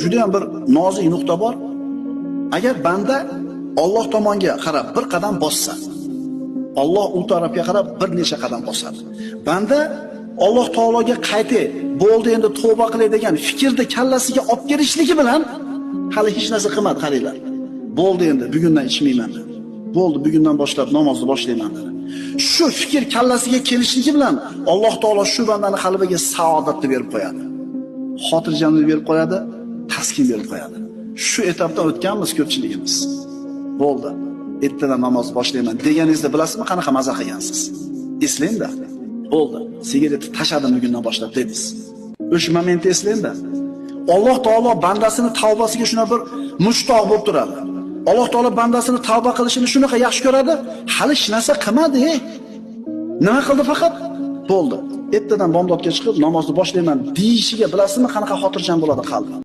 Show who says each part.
Speaker 1: Juda ham bir nozik nuqta bor. Agar banda Alloh tomonga qarab bir qadam bossa, Alloh u tarafga qarab bir necha qadam bosadi. Banda Alloh taologa qaytay, bo'ldi endi tavba qilay degan fikrni kallasiga olib kelishligi bilan hali hech narsa qilmadi qaranglar. Bo'ldi endi bugundan ichmayman dedi. Bo'ldi bugundan boshlab namozni boshlayman dedi. Shu fikr kallasiga kelishligi bilan Alloh taolo shu bandani qalbiga saodatni berib qo'yadi. Xotirjamlik berib qo'yadi, taskin berib qo'yadi. Shu etapdan o'tganmiz ko'pchiligimiz. Bo'ldi. Ertadan namoz boshlayman deganingizda bilasizmi qanaqa maza qilgansiz? Eslangda. Bo'ldi. Sigaretni tashladim bugundan boshlab dedingiz. O'sha momentni eslangda. Alloh taolo bandasini tavbasiga shuna bir mushtoq bo'lib turadi. Alloh taolo bandasini tavba qilishini shunaqa yaxshi ko'radi. Hali hech narsa qilmadi. Nima qildi faqat? Bo'ldi. Ertadan bomdodga chiqib namozni boshlayman deyishiga bilasizmi qanaqa xotirjam bo'ladi qalbi?